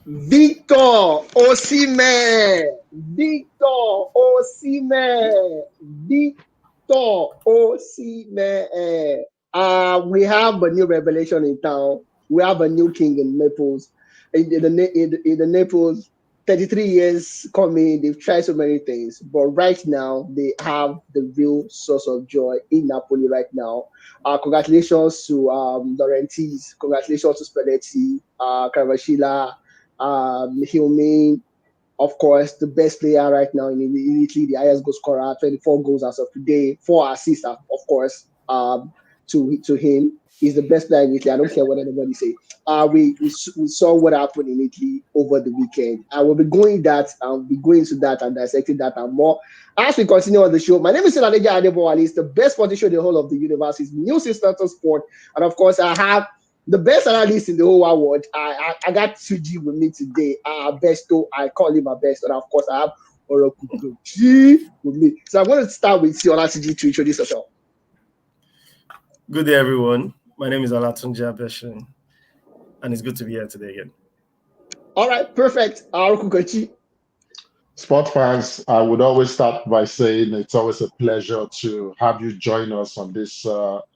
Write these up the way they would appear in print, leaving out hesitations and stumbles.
Victor Osimhen. Victor Osimhen. Victor Osimhen. We have a new revelation in town. We have a new king in Naples. In the Naples, 33 years coming, they've tried so many things, but right now they have the real source of joy in Napoli right now. Congratulations to Laurentiis, congratulations to Spalletti, Caravashila, Hilme, of course, the best player right now in Italy, the highest goal scorer, 24 goals as of today, 4 assists, of course, to him. He's the best player in Italy. I don't care what anybody say. We saw what happened in Italy over the weekend. I will be going that be going into that and dissecting that and more as we continue on the show. My name is Siladeja Adebowale. It's the best sporting show in the whole of the universe. It's New System Sport, and of course, I have the best analyst in the whole world. I got 2G with me today. Besto, I call him my best, and of course I have Orokuko with me. So I'm going to start with you, Olatiji, to introduce yourself. Good day, everyone. My name is Alatunji Abeshin, and it's good to be here today again. All right, perfect. Orokuko. Sport fans, I would always start by saying it's always a pleasure to have you join us on this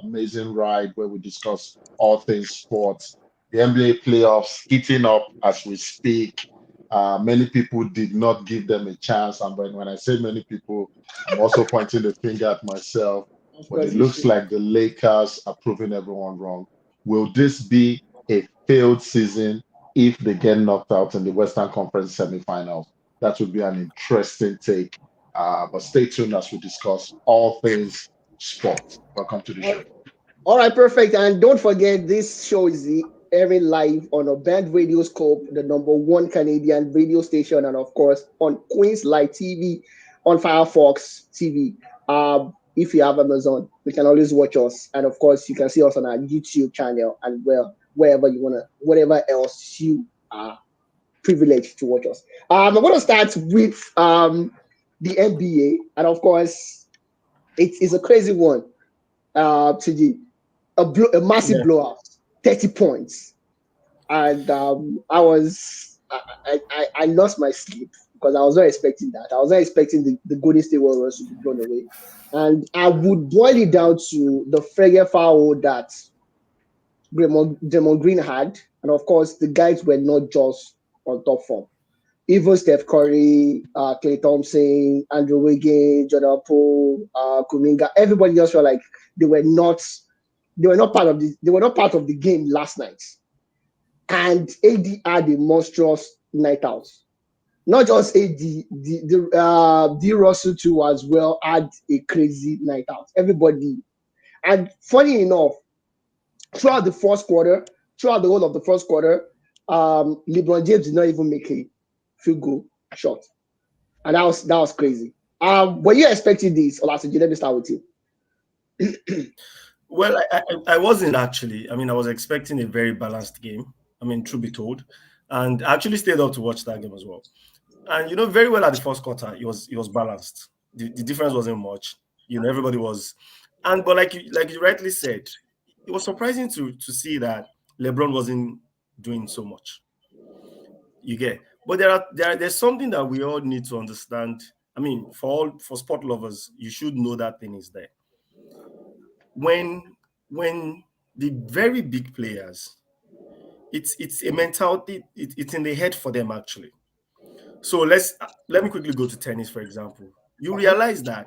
amazing ride where we discuss all things sports. The NBA playoffs heating up as we speak. Many people did not give them a chance, and when I say many people, I'm also pointing the finger at myself. Of But course, it you looks should. like the Lakers are proving everyone wrong. Will this be a failed season if they get knocked out in the Western Conference semifinals? That would be an interesting take. But stay tuned as we discuss all things sport. Welcome to the show. All right, perfect. And don't forget, this show is airing live on a band radio scope, the number one Canadian radio station, and of course on Queen's Light TV, on Firefox TV. If you have Amazon, you can always watch us, and of course you can see us on our YouTube channel and well wherever you wanna, whatever else you are privileged to watch us. I'm going to start with the NBA, and of course it is a crazy one. To a massive Yeah. blowout, 30 points. And I lost my sleep because I was not expecting that. I was not expecting the Golden State Warriors to be blown away. And I would boil it down to the Frege foul that Draymond Green had. And of course, the guys were not just on top form. Even Steph Curry, Clay Thompson, Andrew Wiggins, Jordan Poole, Kuminga, everybody just felt like they were not they were not part of the game last night. And AD had a monstrous night out. Not just AD, D Russell too as well had a crazy night out. Everybody. And funny enough, throughout the first quarter, throughout the whole of the first quarter, LeBron James did not even make a field goal shot. And that was crazy. Were you expecting this, Olatunji? Let me start with you. Well, I wasn't actually. I mean, I was expecting a very balanced game. I mean, truth be told, and I actually stayed up to watch that game as well. And very well at the first quarter, it was balanced. The difference wasn't much. Everybody was, but like you rightly said, it was surprising to see that LeBron wasn't doing so much. You get, but there's something that we all need to understand. I mean, for sport lovers, you should know that thing is there. When the very big players, it's a mentality. It's in the head for them actually. So let me quickly go to tennis, for example. You Okay. realize that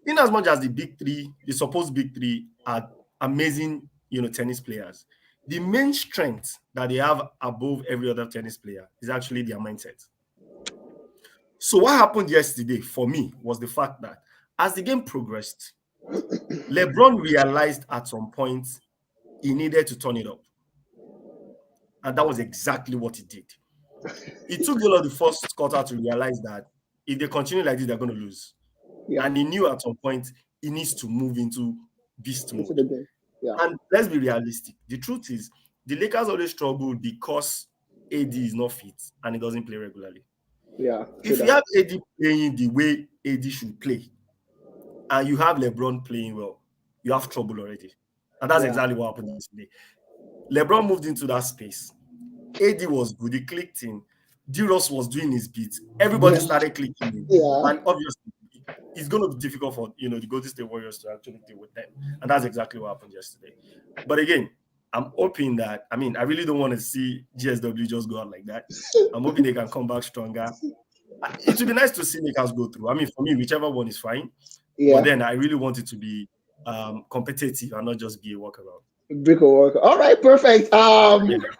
in as much as the big three, the supposed big three, are amazing, tennis players, the main strength that they have above every other tennis player is actually their mindset. So what happened yesterday for me was the fact that as the game progressed, LeBron realized at some point he needed to turn it up. And that was exactly what he did. It took the of the first quarter to realize that if they continue like this, they're going to lose. Yeah, And he knew at some point he needs to move into beast into mode. the game. Yeah, And let's be realistic. The truth is, the Lakers always struggle because AD is not fit and he doesn't play regularly. yeah, true If you that. have AD playing the way AD should play, and you have LeBron playing well, you have trouble already. And that's Yeah, exactly what happened yesterday. LeBron moved into that space. AD was good. He clicked in. D-Ross was doing his beats, everybody Yeah. started clicking in. Yeah. And obviously, it's going to be difficult for the Golden State Warriors to actually deal with them. And that's exactly what happened yesterday. But again, I'm hoping that, I really don't want to see GSW just go out like that. I'm hoping they can come back stronger. It would be nice to see Lakers go through. For me, whichever one is fine. Yeah. But then I really want it to be competitive and not just be a walkabout. Brick or work. All right, perfect.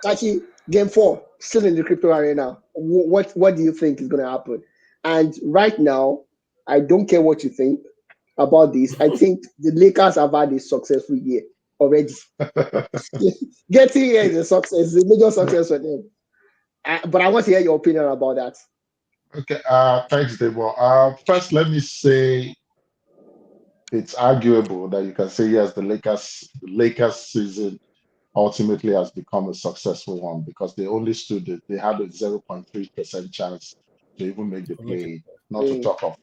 Actually, game 4, still in the crypto arena. What do you think is going to happen? And right now, I don't care what you think about this. I think the Lakers have had a successful year already. Getting here is a success, a major success for them. But I want to hear your opinion about that. Okay, thanks, Debo. First, let me say it's arguable that you can say yes, the Lakers season ultimately has become a successful one because they only stood it. They had a 0.3% chance to even make the play, not to talk of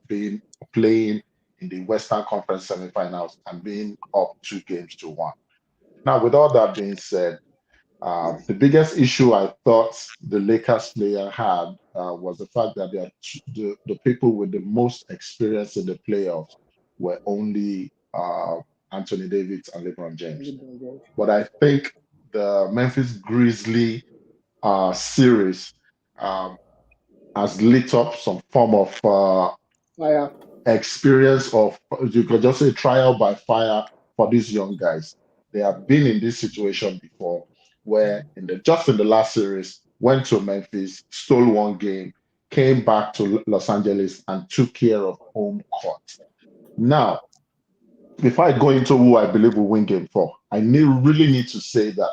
playing in the Western Conference semifinals and being up 2-1. Now, with all that being said, the biggest issue I thought the Lakers player had was the fact that the people with the most experience in the playoffs were only Anthony Davis and LeBron James. But I think the Memphis Grizzlies series has lit up some form of experience of, you could just say, trial by fire for these young guys. They have been in this situation before, where just in the last series, went to Memphis, stole one game, came back to Los Angeles, and took care of home court. Now, before I go into who I believe will win game 4, I really need to say that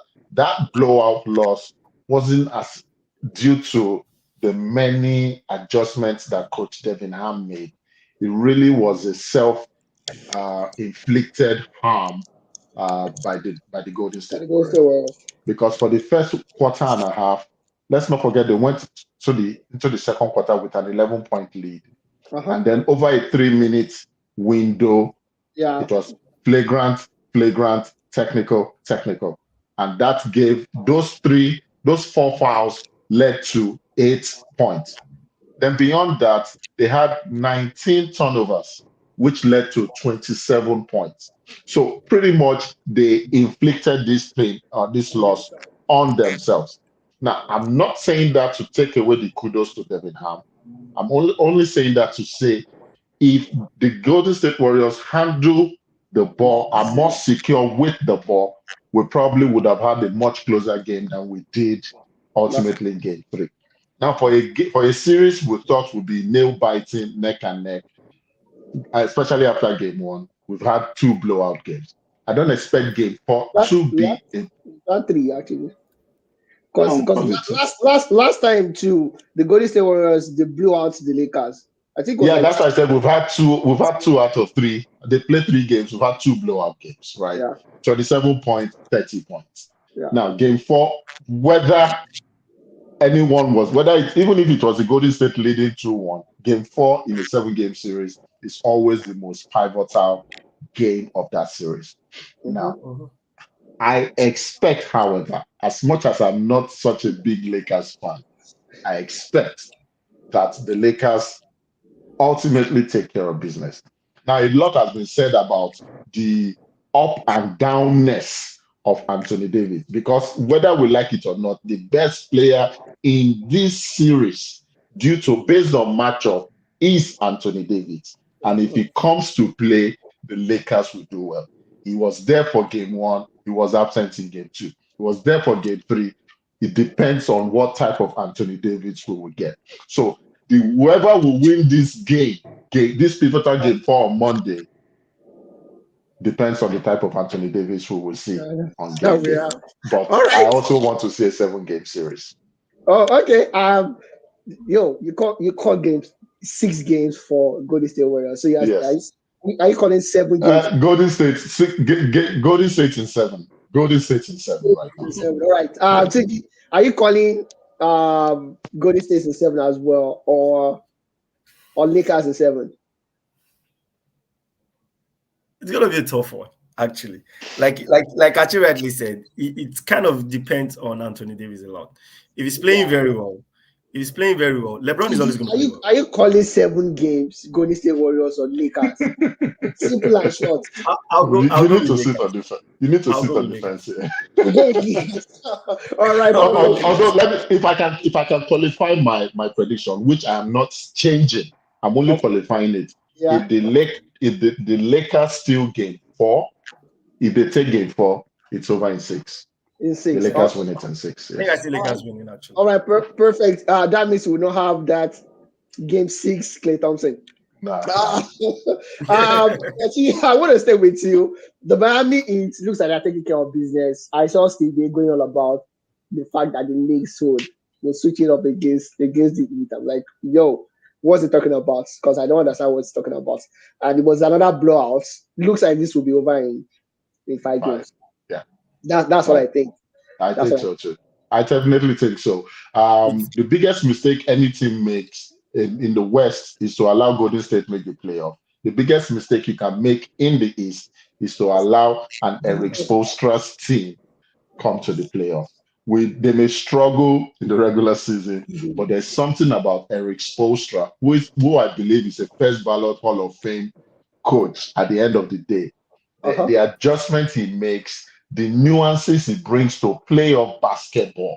blowout loss wasn't as due to the many adjustments that Coach Devin Ham made. It really was a self-inflicted harm by the Golden State Warriors. Because for the first quarter and a half, let's not forget they went into the second quarter with an 11-point lead. And then over a 3-minute window, it was flagrant, technical. And that gave those 4 fouls led to 8 points. Then beyond that, they had 19 turnovers, which led to 27 points. So pretty much they inflicted this pain or this loss on themselves. Now, I'm not saying that to take away the kudos to Devin Ham. I'm only saying that to say if the Golden State Warriors handle the ball, are more secure with the ball, we probably would have had a much closer game than we did ultimately in game 3. Now, for a series we thought would be nail-biting, neck and neck, especially after game 1, we've had 2 blowout games. I don't expect game 4 to be not 3 actually. Because last time too, the Golden State Warriors they blew out the Lakers. I think. That's why I said we've had 2 out of 3. They played 3 games. We've had 2 blowout games, right? Yeah. 27 points, 30 points. Yeah. Now, game 4, whether even if it was the Golden State leading 2-1, game 4 in a 7-game series is always the most pivotal game of that series. Now, I expect, however, as much as I'm not such a big Lakers fan, I expect that the Lakers ultimately take care of business. Now, a lot has been said about the up and downness of Anthony Davis, because whether we like it or not, the best player in this series, based on matchup, is Anthony Davis. And if he comes to play, the Lakers will do well. He was there for game 1. He was absent in game 2. He was there for game 3. It depends on what type of Anthony Davis we will get. So whoever will win this this pivotal game 4 on Monday, depends on the type of Anthony Davis we will see on game day. But I also want to see a 7-game series. Oh, okay. You call games 6 games for Golden State Warriors. So yes. Are you calling 7 games? Golden State in 7. Golden State in 7 right now. 7. All right. Are you calling Golden State in 7 as well, or Lakers in 7? It's gonna be a tough one, actually. Like Achi rightly said, it kind of depends on Anthony Davis a lot. If he's playing very well, He's playing very well. LeBron is always going to play well. Are you calling 7 games Golden State Warriors or Lakers? Simple and short. I'll go. You need to with sit Lakers. on defense. You need to I'll sit go on with defense here. You go with Lakers. All right. Although if I can qualify my prediction, which I am not changing, I'm only qualifying it. Yeah. If the Lakers steal game 4, if they take game 4, it's over in 6. In 6. The Lakers win it in 6. I think I see Lakers winning actually. All right, perfect. That means we will not have that game 6 Klay Thompson. Nah. Actually, I want to stay with you. The Miami Heat looks like they're taking care of business. I saw Steve going on about the fact that the Knicks will switch it up against the Heat. I'm like, yo, what's he talking about? Because I don't understand what he's talking about. And it was another blowout. Looks like this will be over in 5 games. Yeah. That's what I think. I think so too. I definitely think so. The biggest mistake any team makes in the West is to allow Golden State make the playoff. The biggest mistake you can make in the East is to allow an Eric Spoelstra's team come to the playoff. They may struggle in the regular season, but there's something about Eric Spoelstra, who I believe is a first ballot Hall of Fame coach at the end of the day. The adjustments he makes, the nuances he brings to playoff basketball.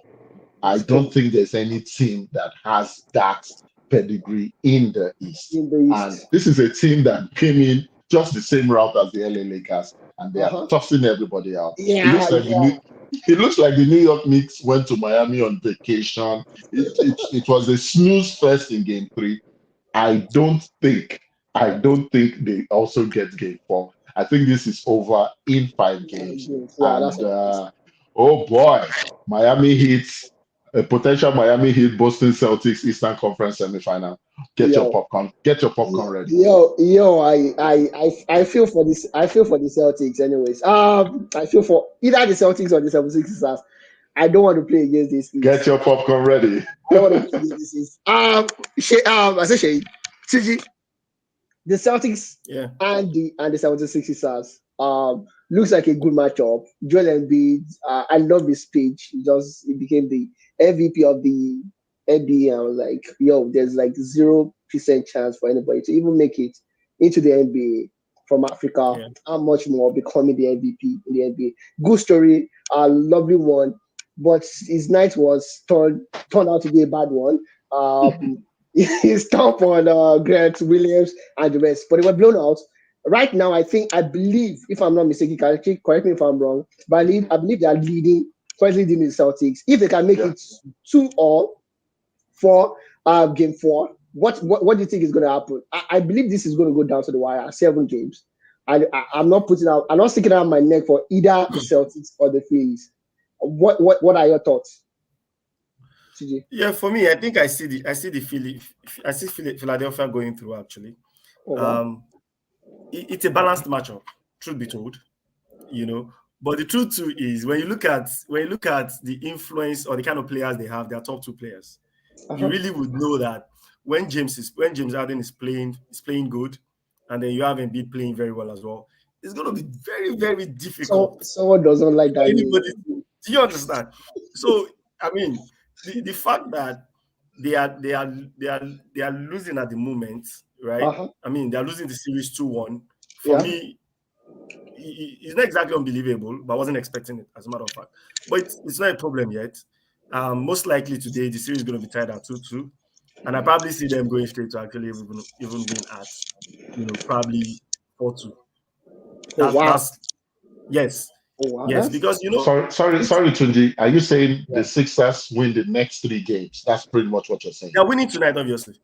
I don't think there's any team that has that pedigree in the East. And this is a team that came in just the same route as the LA Lakers, and they are tossing everybody out. It looks like the New York Knicks went to Miami on vacation. It was a snooze fest in game 3. I don't think they also get game 4. I think this is over in 5 games. And oh boy, Miami Heat, a potential Miami Heat Boston Celtics Eastern Conference semifinal. Get your popcorn ready. I feel for this. I feel for the Celtics, anyways. I feel for either the Celtics or the 76ers. I don't want to play against this. Get your popcorn ready. I don't want to play against this. I say Shay, TG, the Celtics and the 76ers. Looks like a good matchup. Joel Embiid, I love his speech. He became the MVP of the NBA. I was like, yo, there's like 0% chance for anybody to even make it into the NBA from Africa. How much more becoming the MVP in the NBA? Good story, lovely one, but his night was turned out to be a bad one. He stomped on Grant Williams and the rest, but they were blown out. Right now, I believe, if I'm not mistaken, correct me if I'm wrong, but I believe they are currently leading the Celtics. If they can make it 2-2 for game 4, what do you think is going to happen? I believe this is going to go down to the wire, 7 games. I'm not sticking out my neck for either the Celtics or the Phillies. What are your thoughts, CJ? Yeah, for me, I think I see Philadelphia going through actually. It's a balanced matchup, truth be told, But the truth too is when you look at the influence or the kind of players they have, their top 2 players, you really would know that when James Harden is playing good, and then you have Embiid playing very well as well, it's going to be very, very difficult. Someone doesn't like that. Anybody, do you understand? So I mean, the fact that they are losing at the moment, right? I mean, they're losing the series 2-1. For me, it's not exactly unbelievable, but I wasn't expecting it, as a matter of fact. But it's not a problem yet. Most likely today, the series is going to be tied at 2-2. And I probably see them going straight to actually even win at, probably 4-2. Yes. Yes, because Sorry, Tunji. Are you saying the Sixers win the next 3 games? That's pretty much what you're saying. They're winning tonight, obviously.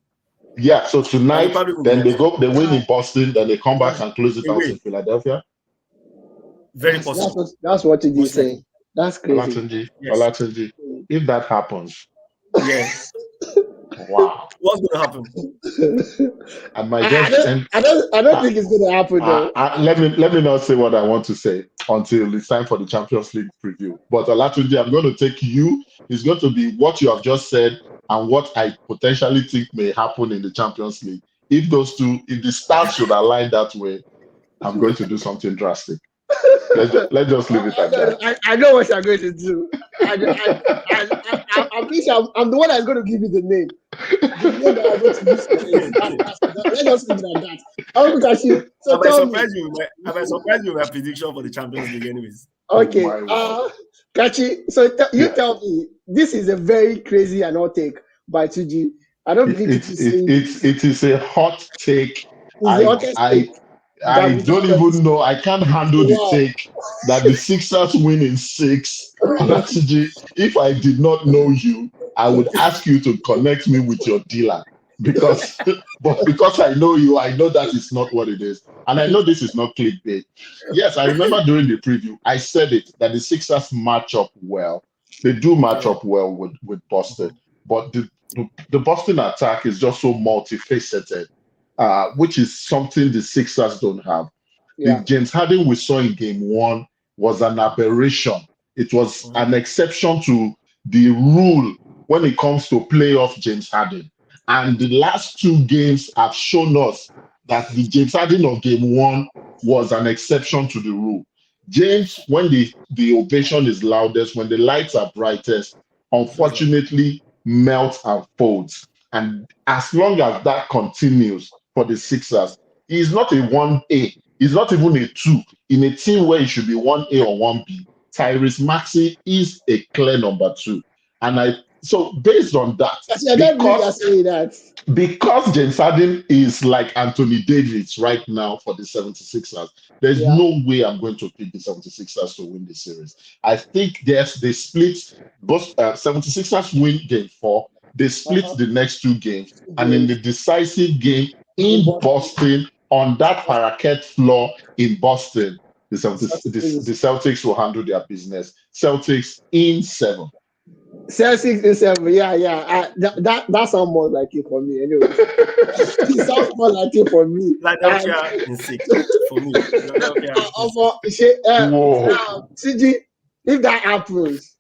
Yeah, so tonight, then they win in Boston, then they come back and close it out in Philadelphia. Very possible. That's what you saying. That's crazy. Olatunji, if that happens, yes. Wow. What's going to happen? And my guess, I don't think it's going to happen though. Let me not say what I want to say until it's time for the Champions League preview. But Olatunji, I'm going to take you. It's going to be what you have just said and what I potentially think may happen in the Champions League. If the stars should align that way, I'm going to do something drastic. Let's just leave it at that. I know what you're going to do. I'm the one that's going to give you the name. The name that I'm going to use for it. Let's just leave it at that. I'll look at you. So I tell me. I might surprise you with my prediction for the Champions League, anyways. Okay. Oh, Kachi, so you tell me, this is a very crazy and hot take by 2G. I don't believe it is a hot take. It's the hottest take. I don't even know. I can't handle the take that the Sixers win in 6. If I did not know you, I would ask you to connect me with your dealer because I know you, I know that is not what it is. And I know this is not clickbait. Yes, I remember during the preview, I said it, that the Sixers match up well. They do match up well with Boston. But the Boston attack is just so multifaceted, which is something the Sixers don't have. Yeah. The James Harden we saw in game 1 was an aberration. It was an exception to the rule when it comes to playoff James Harden. And the last 2 games have shown us that the James Harden of game 1 was an exception to the rule. James, when the ovation is loudest, when the lights are brightest, unfortunately melts and folds. And as long as that continues for the Sixers, he's not a 1A. He's not even a 2. In a team where he should be 1A or 1B, Tyrese Maxey is a clear number 2. And so based on that, because James Harden is like Anthony Davis right now for the 76ers, there's no way I'm going to pick the 76ers to win the series. I think they split, both 76ers win game 4, they split the next 2 games, and in the decisive game in Boston, on that parakeet floor in Boston, the Celtics will handle their business. Celtics in 7. Celtics in 7, yeah. That sounds more like it for me, anyway. It sounds more like it for me. Philadelphia in 6 for me. CG, if that happens,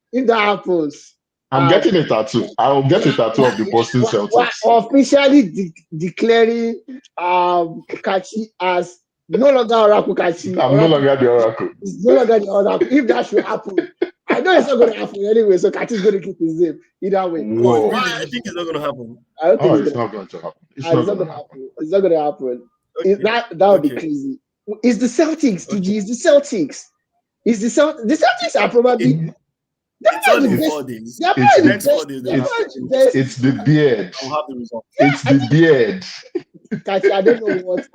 I'm getting a tattoo. I will get a tattoo of the Boston Celtics. Officially declaring Kachi as no longer Oracle Kachi. I'm no longer the Oracle. It's no longer the Oracle. If that should happen, I know it's not going to happen anyway, so Kachi's going to keep his name either way. Whoa. Really? You think it's not going to happen? I don't think it's not going to happen. It's not going to happen. It's not going to happen. Okay. That would be crazy. It's the Celtics, TG. It's the Celtics. The Celtics are probably... It's only 4 days. It's the beard. I'll have the result. It's the beard. Kachi, I don't know what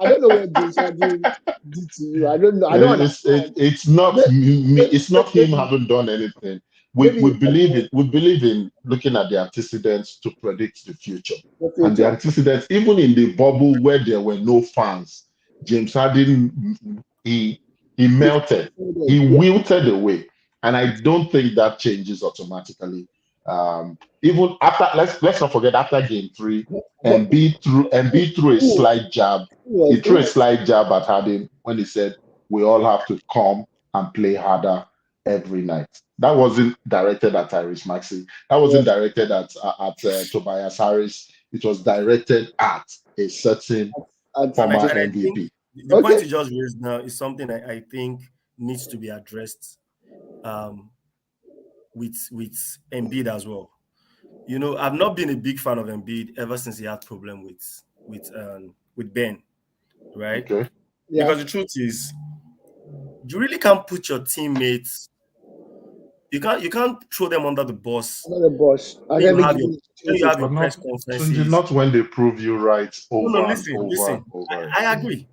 James Harden did to you. I don't know. I don't understand. It's not me. It's not him having done anything. We believe in looking at the antecedents to predict the future. And the antecedents, even in the bubble where there were no fans, James Harden he melted. He wilted away. And I don't think that changes automatically. Even after, let's not forget, after game 3, Embiid threw a slight jab. He threw a slight jab at Harden when he said, "We all have to come and play harder every night." That wasn't directed at Tyrese Maxey. That wasn't directed at Tobias Harris. It was directed at a certain former MVP. The point you just raised now is something I think needs to be addressed. With Embiid as well. You know, I've not been a big fan of Embiid ever since he had problem with Ben, right? Okay. Yeah. Because the truth is, you really can't put your teammates. You can't throw them under the bus. Under the bus. You have your press conferences. Not when they prove you right over listen. over. I agree.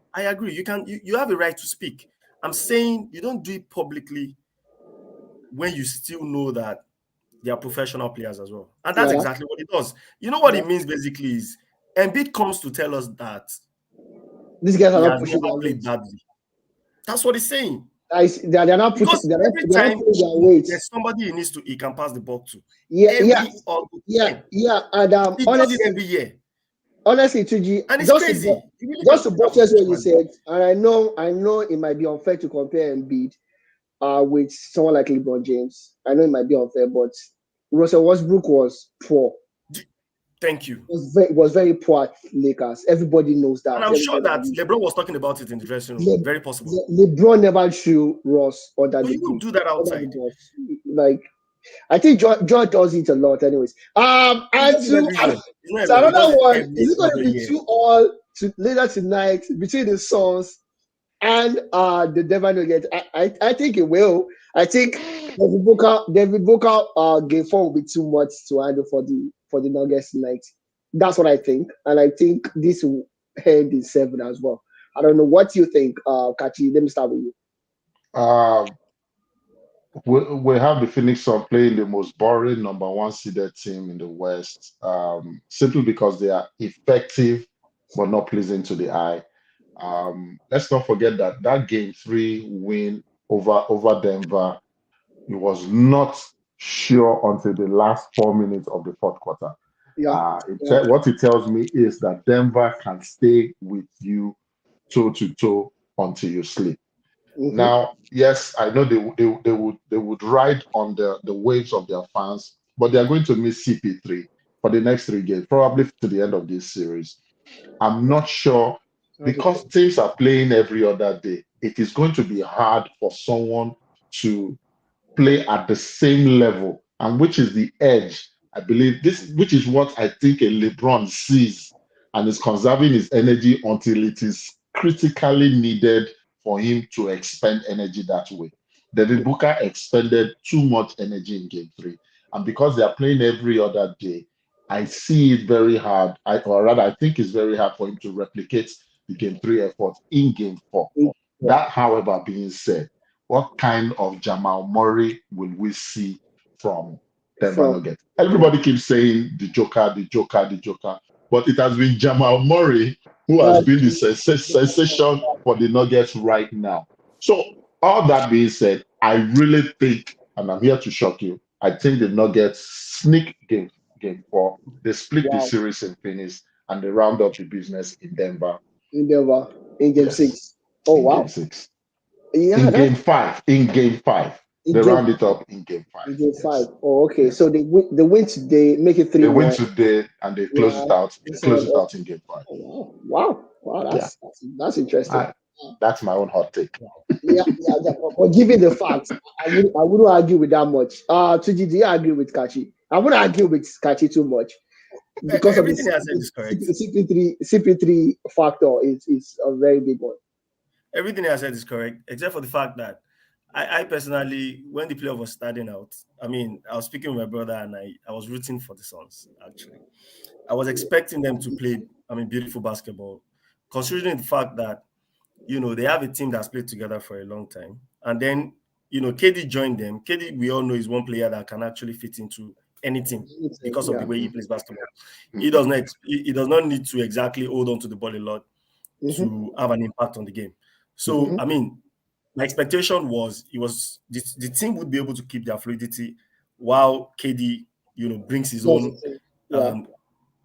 You have a right to speak. I'm saying you don't do it publicly when you still know that they are professional players as well. And that's exactly what it does. You know what it means basically is Embiid comes to tell us that these guys are not pushing played badly. That's what he's saying. They're not pushing their weight. There's somebody he can pass the ball to. And honestly, every year. Honestly, 2G, and it's crazy. Just to buttress what you said, and I know it might be unfair to compare Embiid with someone like LeBron James. I know it might be unfair, but Russell Westbrook was poor. Thank you. Was very poor at Lakers. Everybody knows And that. I'm sure Everybody that agrees. LeBron was talking about it in the dressing room. Very possible. LeBron never threw Ross under But the you won't bus. do that Under the outside. bus. Like I think George does it a lot, anyways. He And does it to every year. It's not so every, he does another it one, every is it going to other be year. 2-2 later tonight between the Suns and the Denver Nuggets? I think it will. I think David Booker game 4 will be too much to handle for the Nuggets tonight. That's what I think, and I think this will end in 7 as well. I don't know what you think, Kachi. Let me start with you. Uh, we have the Phoenix Suns playing the most boring number one seeded team in the West, simply because they are effective but not pleasing to the eye. Let's not forget that game 3 win over Denver, it was not sure until the last 4 minutes of the fourth quarter. Yeah, yeah. What it tells me is that Denver can stay with you toe to toe until you sleep. Mm-hmm. Now, yes, I know they would ride on the waves of their fans, but they are going to miss CP3 for the next 3 games, probably to the end of this series. I'm not sure That's okay. because teams are playing every other day. It is going to be hard for someone to play at the same level, and which is the edge. I believe this, which is what I think a LeBron sees and is conserving his energy until it is critically needed for him to expend energy that way. David Booker expended too much energy in game 3. And because they are playing every other day, I see it very hard, or rather, I think it's very hard for him to replicate the game 3 effort in game 4. Yeah. That, however, being said, what kind of Jamal Murray will we see from Denver From Nuggets? yeah, Everybody keeps saying the Joker, the Joker, the Joker, but it has been Jamal Murray who has that been the sensation for the Nuggets right now. So, all that being said, I really think, and I'm here to shock you, I think the Nuggets sneak game 4. They split the wow series in Phoenix and they round up the business in Denver. in Denver in game Yes, 6. Oh in game wow. 6. Yeah, In that's game 5, in they game round it up in game five. in game 5. Yes, Oh, okay. yes. So they win today, make it They win 3-1. today and they close Yeah. it out. They This close one. it out in game 5. Oh, wow. Wow. Yeah, That's interesting. I, that's my own hot take. Yeah. But given the facts, I wouldn't argue with that much. Tuji, do you agree with Kachi? I wouldn't argue with Kachi too much because of the Everything I said is correct. CP3 factor is a very big one. Everything I said is correct, except for the fact that I personally, when the playoff was starting out, I mean, I was speaking with my brother and I was rooting for the Suns, actually. I was expecting them to play, I mean, beautiful basketball, considering the fact that, they have a team that's played together for a long time. And then, KD joined them. KD, we all know, is one player that can actually fit into any team because of the Yeah. way he plays basketball. He Mhm. does not need to exactly hold on to the ball a lot Mm-hmm. to have an impact on the game. So, Mm-hmm. I mean, my expectation was the team would be able to keep their fluidity while KD, brings his own Yeah. um,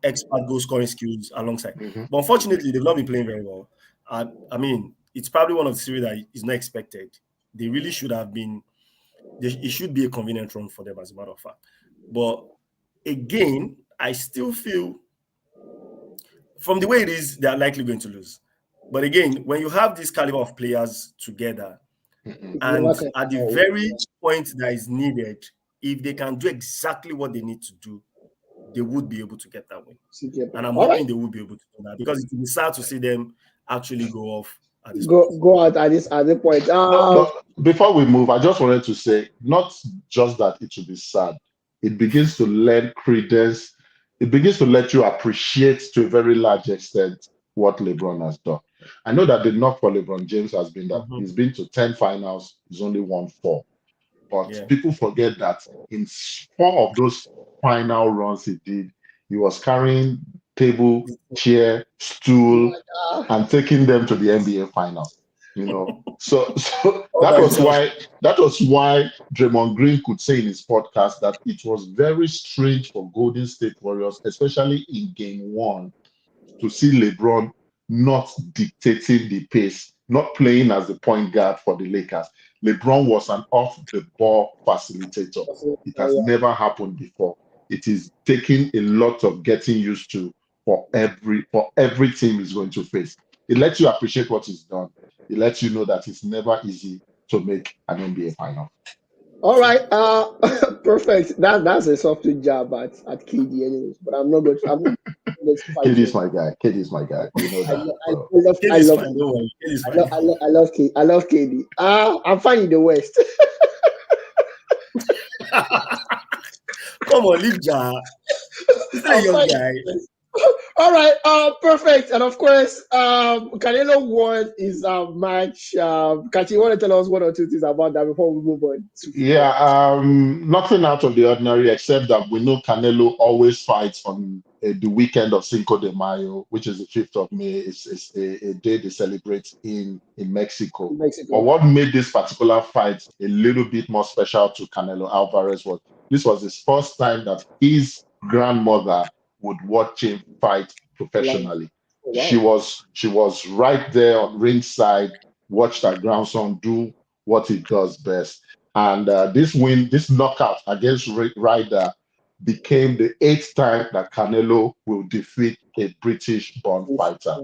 expert goal scoring skills alongside. Mhm. But unfortunately, they've not been playing very well. I mean, it's probably one of the series that is not expected. They really should have been. It should be a convenient run for them, as a matter of fact. But again, I still feel from the way it is, they are likely going to lose. But again, when you have this caliber of players together, Mhm. and at the very point that is needed, if they can do exactly what they need to do, they would be able to get that win. And I'm All right. hoping they will be able to do that because it will be sad to see them actually go off at this point. Go out at this point. No, before we move, I just wanted to say not just that it will be sad. It begins to lend credence. It begins to let you appreciate to a very large extent what LeBron has done. I know that the knock for LeBron James has been that Mhm. he's been to 10 finals, he's only won 4. But Yeah. people forget that in 4 of those final runs he did, he was carrying table, chair, stool, Uh, and taking them to the NBA finals. So All that by was himself. why Draymond Green could say in his podcast that it was very strange for Golden State Warriors, especially in game 1, to see LeBron not dictating the pace, not playing as the point guard for the Lakers. LeBron was an off the ball facilitator. It has yeah. never happened before. it is taking a lot of getting used to for every team is going to face. It lets you appreciate what is done. It lets you know that it's never easy to make an NBA final. All right, perfect. That's a software job at KD, anyways. But I'm not going to. I'm not going to fight KD is you. my guy. KD is my guy. You know that. So. It is fine. Don't worry. It is fine. I love KD. I'm fine in the West. Come on, leave Ja. He's a young guy. All right, perfect. And of course, Canelo won his match. Kachi, you want to tell us one or two things about that before we move on? Yeah, nothing out of the ordinary except that we know Canelo always fights on the weekend of Cinco de Mayo, which is the 5th of May. It's a day they celebrate in Mexico. But what made this particular fight a little bit more special to Canelo Alvarez was this was his first time that his grandmother would watch him fight professionally. Oh, wow. She was right there on ringside, watched her grandson do what he does best. And this knockout against Ryder became the 8th time that Canelo will defeat a British-born fighter.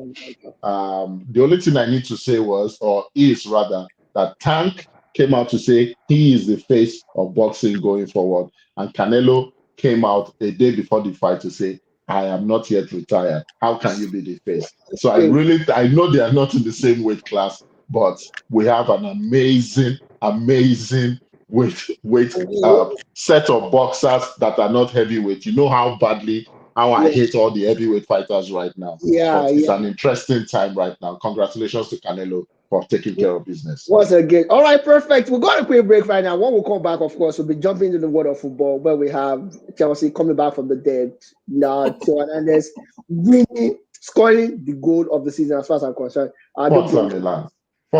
The only thing I need to say is that Tank came out to say he is the face of boxing going forward. And Canelo came out a day before the fight to say, I am not yet retired. How can you be the face? So I know they are not in the same weight class, but we have an amazing set of boxers that are not heavyweight. You know how I hate all the heavyweight fighters right now. It's an interesting time right now. Congratulations to Canelo for taking care of business. Once again. All right, perfect. We've got a quick break right now. When we come back, of course, we'll be jumping into the world of football where we have Chelsea coming back from the dead. Now, Theo Hernandez winning, scoring the goal of the season as far as I'm concerned.